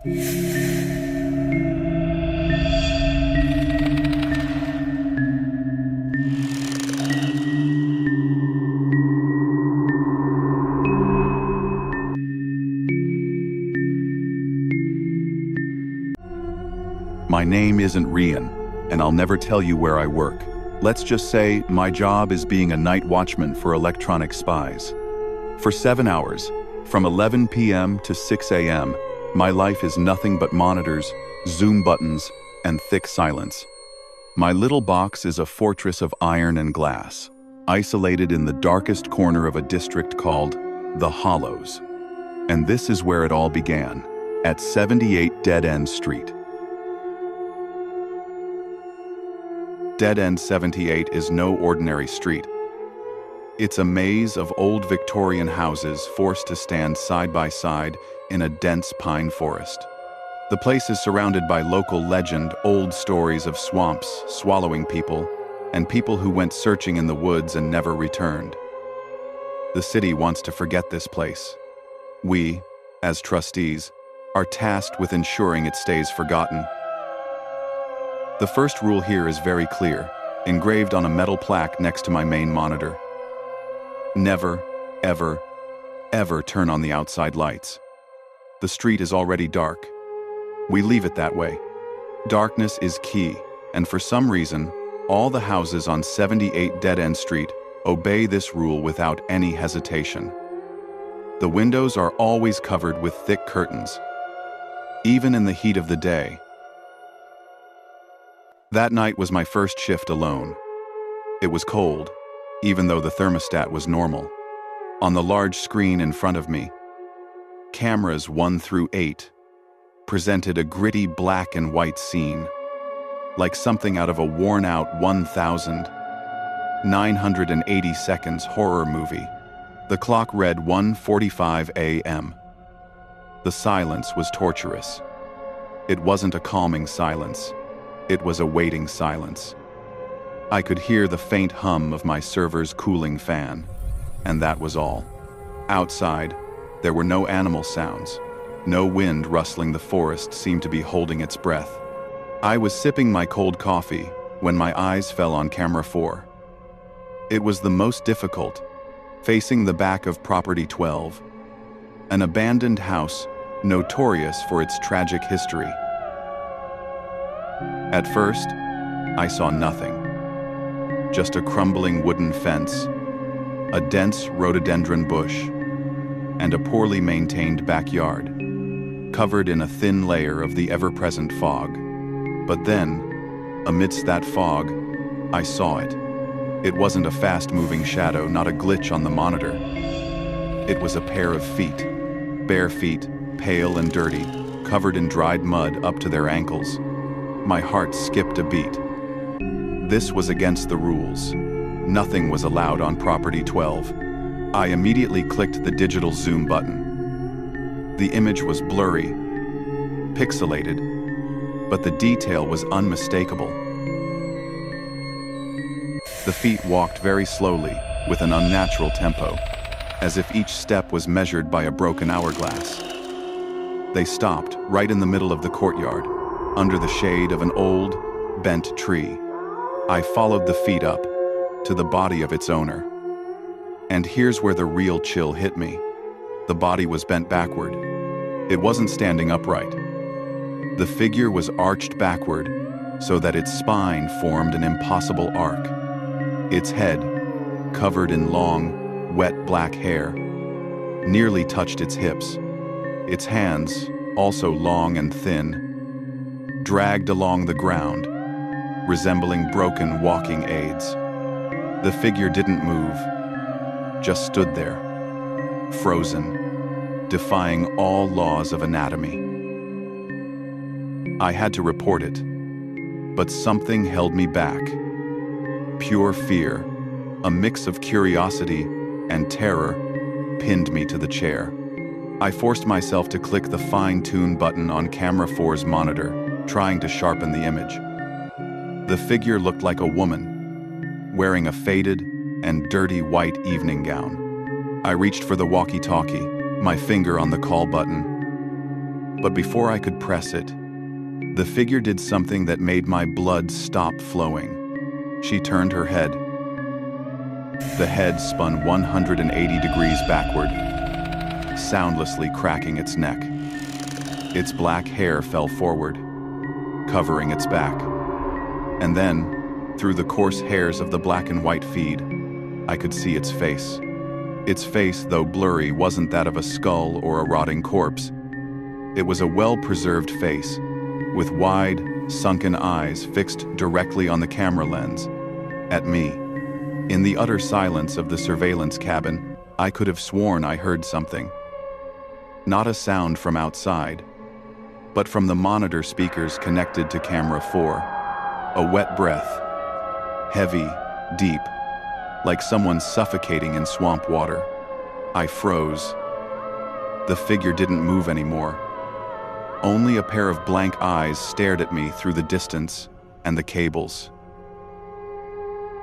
My name isn't Rian, and I'll never tell you where I work. Let's just say my job is being a night watchman for electronic spies. For 7 hours, from 11 p.m. to 6 a.m., my life is nothing but monitors, zoom buttons, and thick silence. My little box is a fortress of iron and glass, isolated in the darkest corner of a district called the Hollows. And this is where it all began, at 78 Dead End Street. Dead End 78 is no ordinary street. It's a maze of old Victorian houses forced to stand side by side in a dense pine forest. The place is surrounded by local legend, old stories of swamps swallowing people, and people who went searching in the woods and never returned. The city wants to forget this place. We, as trustees, are tasked with ensuring it stays forgotten. The first rule here is very clear, engraved on a metal plaque next to my main monitor. Never, ever, ever turn on the outside lights. The street is already dark. We leave it that way. Darkness is key, and for some reason, all the houses on 78 Dead End Street obey this rule without any hesitation. The windows are always covered with thick curtains, even in the heat of the day. That night was my first shift alone. It was cold, even though the thermostat was normal. On the large screen in front of me, cameras 1 through 8 presented a gritty black and white scene, like something out of a worn-out 1,980 seconds horror movie. The clock read 1:45 a.m. The silence was torturous. It wasn't a calming silence. It was a waiting silence. I could hear the faint hum of my server's cooling fan, and that was all. Outside, there were no animal sounds. No wind rustling the forest seemed to be holding its breath. I was sipping my cold coffee when my eyes fell on camera 4. It was the most difficult, facing the back of Property 12, an abandoned house notorious for its tragic history. At first, I saw nothing. Just a crumbling wooden fence, a dense rhododendron bush, and a poorly maintained backyard, covered in a thin layer of the ever-present fog. But then, amidst that fog, I saw it. It wasn't a fast-moving shadow, not a glitch on the monitor. It was a pair of feet, bare feet, pale and dirty, covered in dried mud up to their ankles. My heart skipped a beat. This was against the rules. Nothing was allowed on Property 12. I immediately clicked the digital zoom button. The image was blurry, pixelated, but the detail was unmistakable. The feet walked very slowly, with an unnatural tempo, as if each step was measured by a broken hourglass. They stopped right in the middle of the courtyard, under the shade of an old, bent tree. I followed the feet up to the body of its owner. And here's where the real chill hit me. The body was bent backward. It wasn't standing upright. The figure was arched backward so that its spine formed an impossible arc. Its head, covered in long, wet black hair, nearly touched its hips. Its hands, also long and thin, dragged along the ground, resembling broken walking aids. The figure didn't move, just stood there, frozen, defying all laws of anatomy. I had to report it, but something held me back. Pure fear, a mix of curiosity and terror, pinned me to the chair. I forced myself to click the fine-tune button on camera 4's monitor, trying to sharpen the image. The figure looked like a woman, wearing a faded and dirty white evening gown. I reached for the walkie-talkie, my finger on the call button. But before I could press it, the figure did something that made my blood stop flowing. She turned her head. The head spun 180 degrees backward, soundlessly cracking its neck. Its black hair fell forward, covering its back. And then, through the coarse hairs of the black and white feed, I could see its face. Its face, though blurry, wasn't that of a skull or a rotting corpse. It was a well-preserved face, with wide, sunken eyes fixed directly on the camera lens, at me. In the utter silence of the surveillance cabin, I could have sworn I heard something. Not a sound from outside, but from the monitor speakers connected to camera 4. A wet breath, heavy, deep, like someone suffocating in swamp water. I froze. The figure didn't move anymore. Only a pair of blank eyes stared at me through the distance and the cables.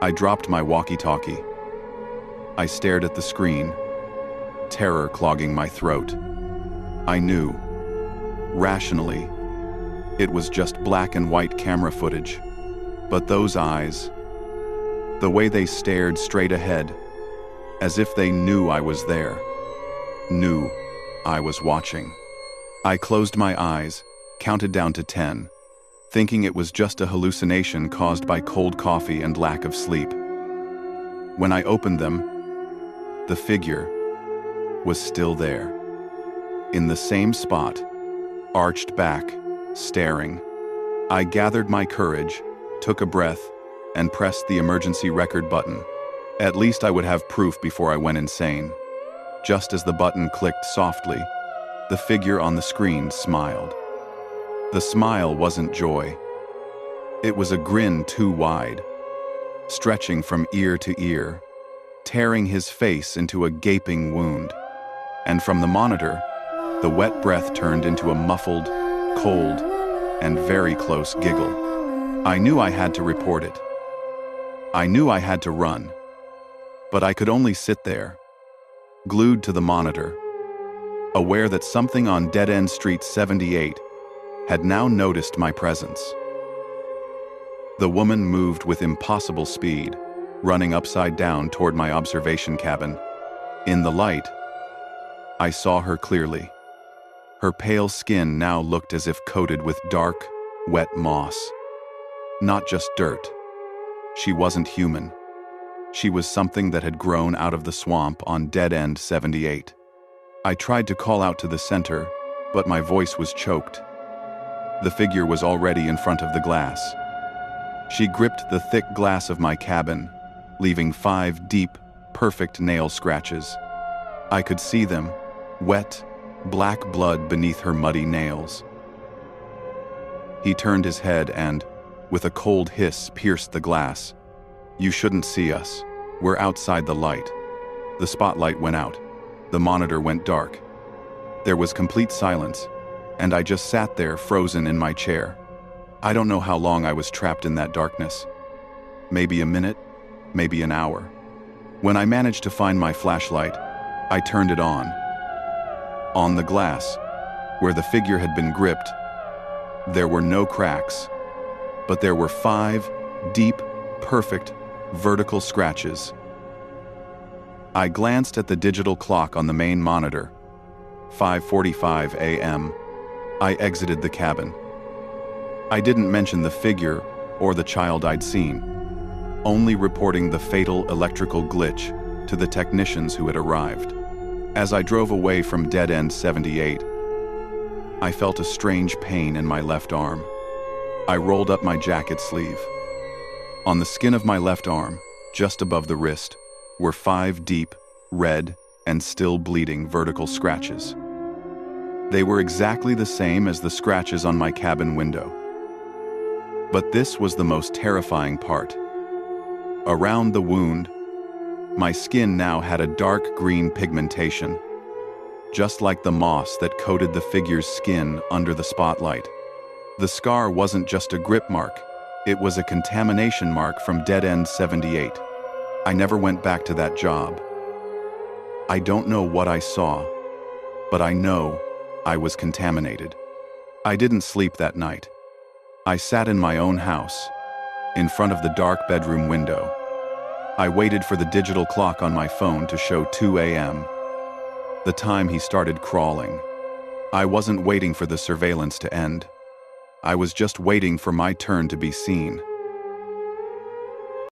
I dropped my walkie-talkie. I stared at the screen, terror clogging my throat. I knew, rationally, it was just black and white camera footage. But those eyes, the way they stared straight ahead, as if they knew I was there, knew I was watching. I closed my eyes, counted down to 10, thinking it was just a hallucination caused by cold coffee and lack of sleep. When I opened them, the figure was still there, in the same spot, arched back, staring. I gathered my courage, took a breath, and pressed the emergency record button. At least I would have proof before I went insane. Just as the button clicked softly, the figure on the screen smiled. The smile wasn't joy. It was a grin too wide, stretching from ear to ear, tearing his face into a gaping wound. And from the monitor, the wet breath turned into a muffled, cold, and very close giggle. I knew I had to report it. I knew I had to run. But I could only sit there, glued to the monitor, aware that something on Dead-End Street 78 had now noticed my presence. The woman moved with impossible speed, running upside down toward my observation cabin. In the light, I saw her clearly. Her pale skin now looked as if coated with dark, wet moss. Not just dirt. She wasn't human. She was something that had grown out of the swamp on Dead-End 78. I tried to call out to the center, but my voice was choked. The figure was already in front of the glass. She gripped the thick glass of my cabin, leaving 5 deep, perfect nail scratches. I could see them, wet, black blood beneath her muddy nails. He turned his head and, with a cold hiss, pierced the glass. "You shouldn't see us. We're outside the light." The spotlight went out. The monitor went dark. There was complete silence, and I just sat there frozen in my chair. I don't know how long I was trapped in that darkness. Maybe a minute, maybe an hour. When I managed to find my flashlight, I turned it on. On the glass, where the figure had been gripped, there were no cracks, but there were 5 deep, perfect, vertical scratches. I glanced at the digital clock on the main monitor. 5:45 a.m. I exited the cabin. I didn't mention the figure or the child I'd seen, only reporting the fatal electrical glitch to the technicians who had arrived. As I drove away from Dead-End 78, I felt a strange pain in my left arm. I rolled up my jacket sleeve. On the skin of my left arm, just above the wrist, were 5 deep, red, and still bleeding vertical scratches. They were exactly the same as the scratches on my cabin window. But this was the most terrifying part. Around the wound, my skin now had a dark green pigmentation, just like the moss that coated the figure's skin under the spotlight. The scar wasn't just a grip mark, it was a contamination mark from Dead-End 78. I never went back to that job. I don't know what I saw, but I know I was contaminated. I didn't sleep that night. I sat in my own house, in front of the dark bedroom window. I waited for the digital clock on my phone to show 2 a.m., the time he started crawling. I wasn't waiting for the surveillance to end. I was just waiting for my turn to be seen.